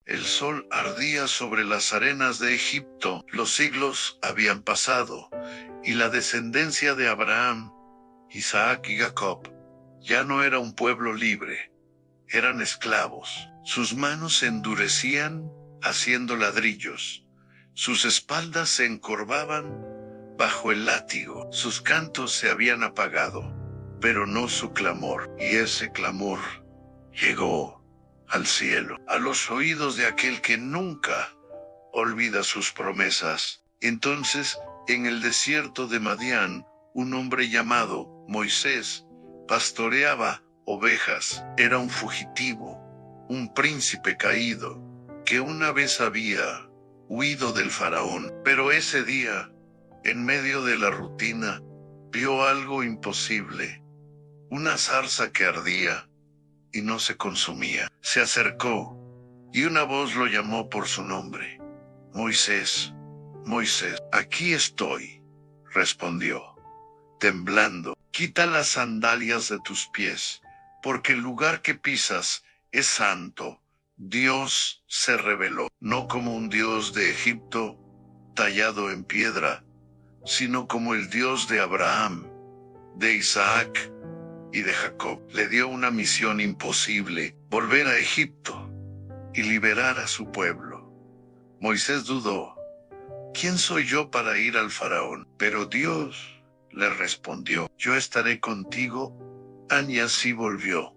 El sol ardía sobre las arenas de Egipto. Los siglos habían pasado, y la descendencia de Abraham, Isaac y Jacob ya no era un pueblo libre, eran esclavos. Sus manos se endurecían haciendo ladrillos, sus espaldas se encorvaban bajo el látigo, sus cantos se habían apagado, pero no su clamor, y ese clamor llegó al cielo, a los oídos de aquel que nunca olvida sus promesas. Entonces, en el desierto de Madián, un hombre llamado Moisés pastoreaba ovejas. Era un fugitivo, un príncipe caído, que una vez había huido del faraón. Pero ese día, en medio de la rutina, vio algo imposible, una zarza que ardía y no se consumía. Se acercó, y una voz lo llamó por su nombre. Moisés, Moisés. Aquí estoy, respondió, temblando. Quita las sandalias de tus pies, porque el lugar que pisas es santo. Dios se reveló, no como un Dios de Egipto, tallado en piedra, sino como el Dios de Abraham, de Isaac y de Jacob. Le dio una misión imposible: volver a Egipto y liberar a su pueblo. Moisés dudó. ¿Quién soy yo para ir al faraón? Pero Dios le respondió: yo estaré contigo. Y así volvió,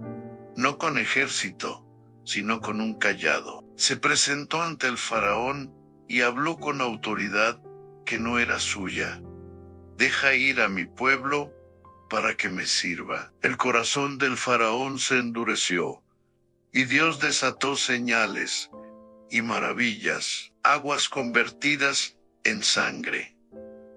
no con ejército, sino con un cayado. Se presentó ante el faraón y habló con autoridad que no era suya. Deja ir a mi pueblo para que me sirva. El corazón del faraón se endureció, y Dios desató señales y maravillas, aguas convertidas en sangre,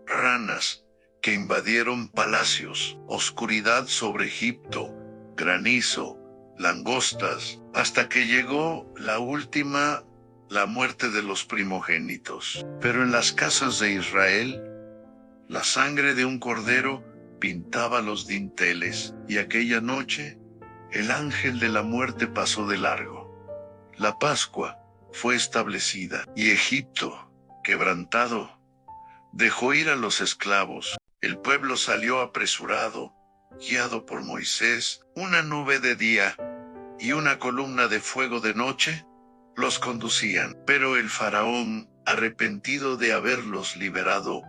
ranas que invadieron palacios, oscuridad sobre Egipto, granizo, langostas, hasta que llegó la última, la muerte de los primogénitos. Pero en las casas de Israel, la sangre de un cordero pintaba los dinteles, y aquella noche el ángel de la muerte pasó de largo. La Pascua fue establecida, y Egipto, quebrantado, dejó ir a los esclavos. El pueblo salió apresurado, guiado por Moisés. Una nube de día y una columna de fuego de noche los conducían. Pero el faraón, arrepentido de haberlos liberado,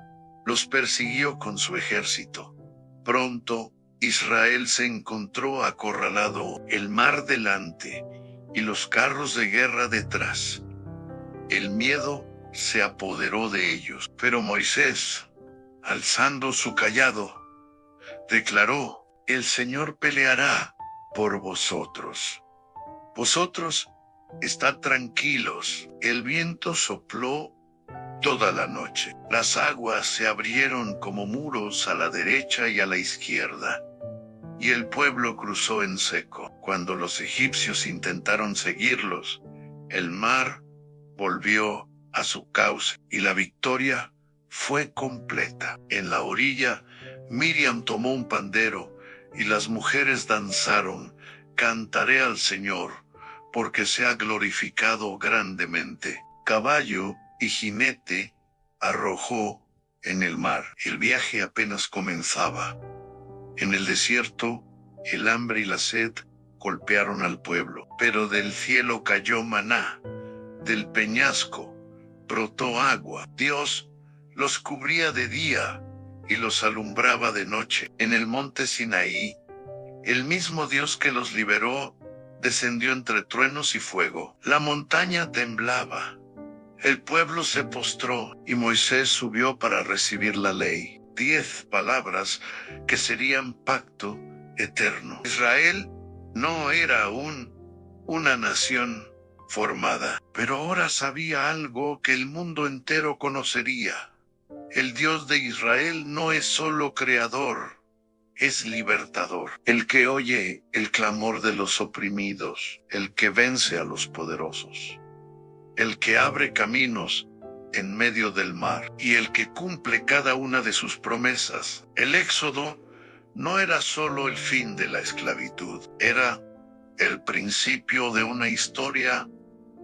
los persiguió con su ejército. Pronto, Israel se encontró acorralado, el mar delante y los carros de guerra detrás. El miedo se apoderó de ellos. Pero Moisés, alzando su cayado, declaró: el Señor peleará por vosotros. Vosotros estad tranquilos. El viento sopló toda la noche. Las aguas se abrieron como muros a la derecha y a la izquierda, y el pueblo cruzó en seco. Cuando los egipcios intentaron seguirlos, el mar volvió a su cauce, y la victoria fue completa. En la orilla, Miriam tomó un pandero, y las mujeres danzaron: cantaré al Señor, porque se ha glorificado grandemente. Caballo y jinete arrojó en el mar. El viaje apenas comenzaba. En el desierto, el hambre y la sed golpearon al pueblo, pero del cielo cayó maná, del peñasco brotó agua. Dios los cubría de día y los alumbraba de noche. En el monte Sinaí, el mismo Dios que los liberó descendió entre truenos y fuego. La montaña temblaba, el pueblo se postró, y Moisés subió para recibir la ley. 10 palabras que serían pacto eterno. Israel no era aún una nación formada, pero ahora sabía algo que el mundo entero conocería. El Dios de Israel no es solo creador, es libertador. El que oye el clamor de los oprimidos, el que vence a los poderosos, el que abre caminos en medio del mar, y el que cumple cada una de sus promesas. El éxodo no era solo el fin de la esclavitud, era el principio de una historia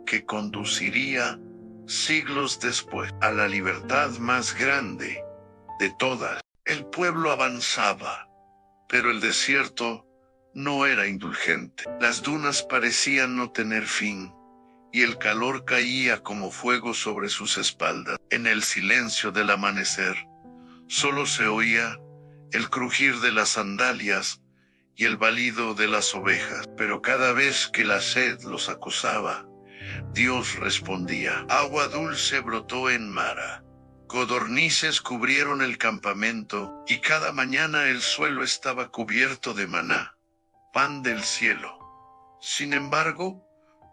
que conduciría siglos después a la libertad más grande de todas. El pueblo avanzaba, pero el desierto no era indulgente. Las dunas parecían no tener fin, y el calor caía como fuego sobre sus espaldas. En el silencio del amanecer, solo se oía el crujir de las sandalias y el balido de las ovejas. Pero cada vez que la sed los acosaba, Dios respondía. Agua dulce brotó en Mara. Codornices cubrieron el campamento, y cada mañana el suelo estaba cubierto de maná, pan del cielo. Sin embargo,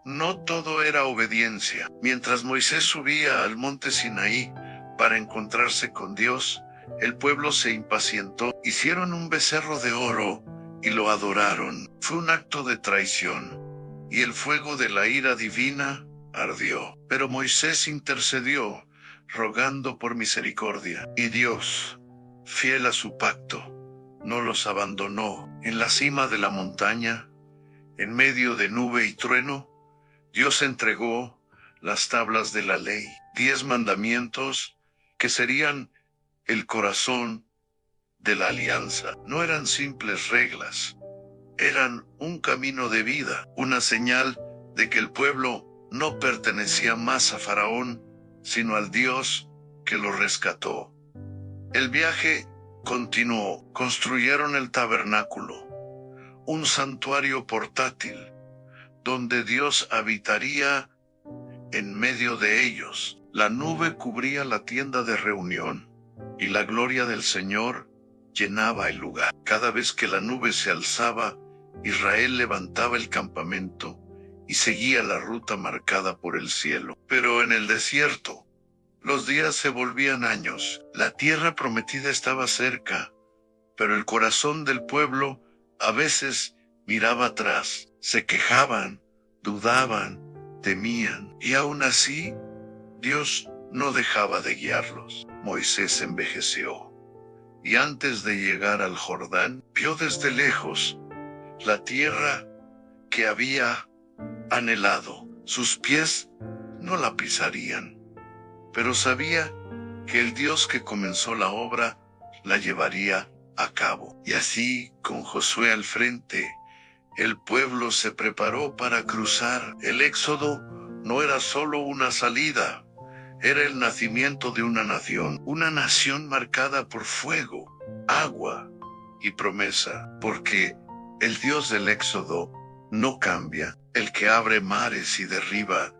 no todo era obediencia. Mientras Moisés subía al monte Sinaí para encontrarse con Dios, el pueblo se impacientó. Hicieron un becerro de oro y lo adoraron. Fue un acto de traición, y el fuego de la ira divina ardió. Pero Moisés intercedió, rogando por misericordia, y Dios, fiel a su pacto, no los abandonó. En la cima de la montaña, en medio de nube y trueno, Dios entregó las tablas de la ley, 10 mandamientos que serían el corazón de la alianza. No eran simples reglas, eran un camino de vida, una señal de que el pueblo no pertenecía más a Faraón, sino al Dios que lo rescató. El viaje continuó. Construyeron el tabernáculo, un santuario portátil, donde Dios habitaría en medio de ellos. La nube cubría la tienda de reunión, y la gloria del Señor llenaba el lugar. Cada vez que la nube se alzaba, Israel levantaba el campamento y seguía la ruta marcada por el cielo. Pero en el desierto, los días se volvían años. La tierra prometida estaba cerca, pero el corazón del pueblo a veces miraba atrás. Se quejaban, dudaban, temían, y aún así, Dios no dejaba de guiarlos. Moisés envejeció, y antes de llegar al Jordán, vio desde lejos la tierra que había anhelado. Sus pies no la pisarían, pero sabía que el Dios que comenzó la obra la llevaría a cabo. Y así, con Josué al frente, el pueblo se preparó para cruzar. El éxodo no era solo una salida, era el nacimiento de una nación marcada por fuego, agua y promesa, porque el Dios del éxodo no cambia. El que abre mares y derriba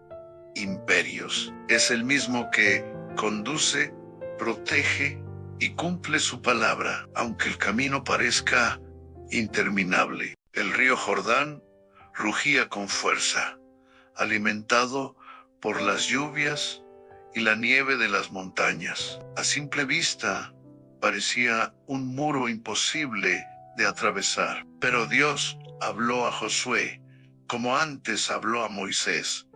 imperios es el mismo que conduce, protege y cumple su palabra, aunque el camino parezca interminable. El río Jordán rugía con fuerza, alimentado por las lluvias y la nieve de las montañas. A simple vista parecía un muro imposible de atravesar, pero Dios habló a Josué, como antes habló a Moisés.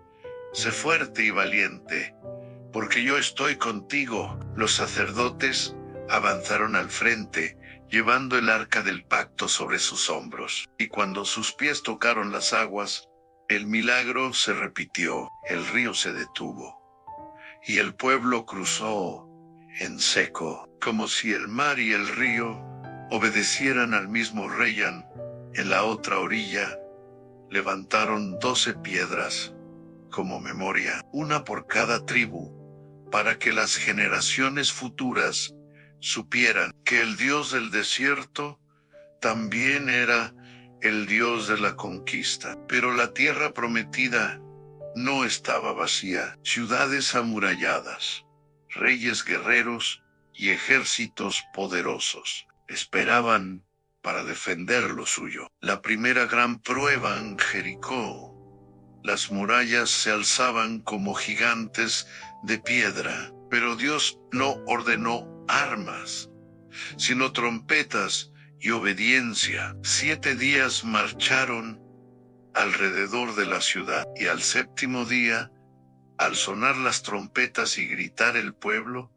Sé fuerte y valiente, porque yo estoy contigo. Los sacerdotes avanzaron al frente, llevando el arca del pacto sobre sus hombros. Y cuando sus pies tocaron las aguas, el milagro se repitió. El río se detuvo, y el pueblo cruzó en seco, como si el mar y el río obedecieran al mismo rey. En la otra orilla levantaron 12 piedras como memoria, una por cada tribu, para que las generaciones futuras supieran que el Dios del desierto también era el Dios de la conquista. Pero la tierra prometida no estaba vacía. Ciudades amuralladas, reyes guerreros y ejércitos poderosos esperaban para defender lo suyo. La primera gran prueba en Jericó. Las murallas se alzaban como gigantes de piedra, pero Dios no ordenó armas, sino trompetas y obediencia. 7 días marcharon alrededor de la ciudad, y al 7º día, al sonar las trompetas y gritar el pueblo,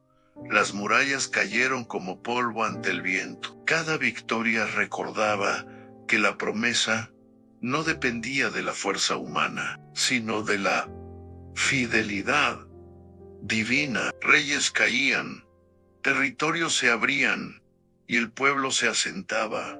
las murallas cayeron como polvo ante el viento. Cada victoria recordaba que la promesa no dependía de la fuerza humana, sino de la fidelidad divina. Reyes caían, territorios se abrían y el pueblo se asentaba.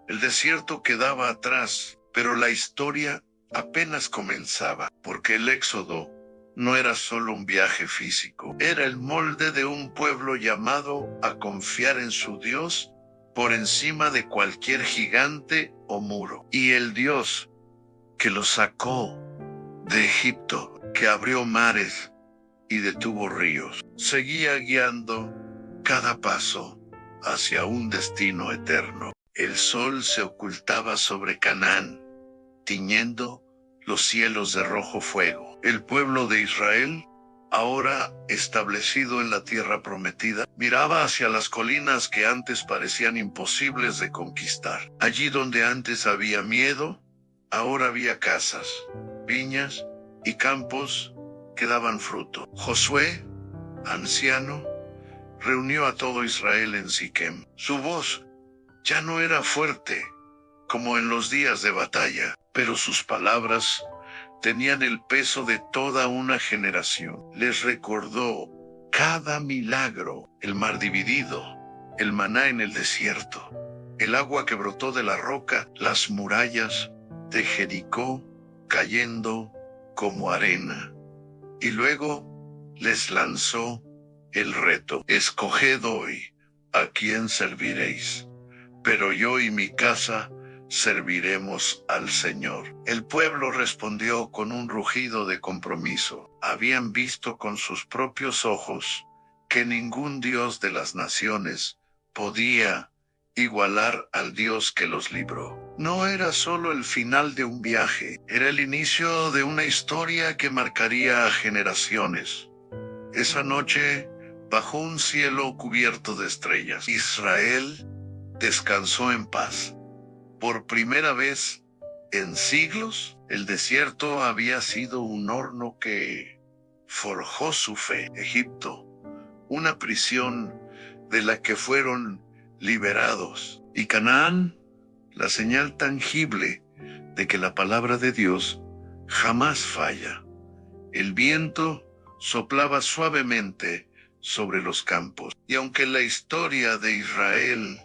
El desierto quedaba atrás, pero la historia apenas comenzaba, porque el éxodo no era solo un viaje físico, era el molde de un pueblo llamado a confiar en su Dios por encima de cualquier gigante o muro. Y el Dios que los sacó de Egipto, que abrió mares y detuvo ríos, seguía guiando cada paso hacia un destino eterno. El sol se ocultaba sobre Canaán, tiñendo los cielos de rojo fuego. El pueblo de Israel, ahora establecido en la tierra prometida, miraba hacia las colinas que antes parecían imposibles de conquistar. Allí donde antes había miedo, ahora había casas, viñas y campos que daban fruto. Josué, anciano, reunió a todo Israel en Siquem. Su voz ya no era fuerte como en los días de batalla, pero sus palabras tenían el peso de toda una generación. Les recordó cada milagro: el mar dividido, el maná en el desierto, el agua que brotó de la roca, las murallas de Jericó cayendo como arena. Y luego les lanzó el reto: escoged hoy a quién serviréis, pero yo y mi casa serviremos al Señor. El pueblo respondió con un rugido de compromiso. Habían visto con sus propios ojos que ningún Dios de las naciones podía igualar al Dios que los libró. No era solo el final de un viaje, era el inicio de una historia que marcaría a generaciones. Esa noche, bajo un cielo cubierto de estrellas, Israel descansó en paz. Por primera vez en siglos, el desierto había sido un horno que forjó su fe. Egipto, una prisión de la que fueron liberados. Y Canaán, la señal tangible de que la palabra de Dios jamás falla. El viento soplaba suavemente sobre los campos. Y aunque la historia de Israel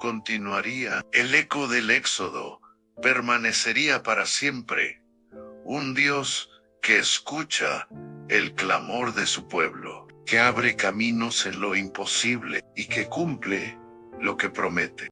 continuaría, el eco del éxodo permanecería para siempre. Un Dios que escucha el clamor de su pueblo, que abre caminos en lo imposible y que cumple lo que promete.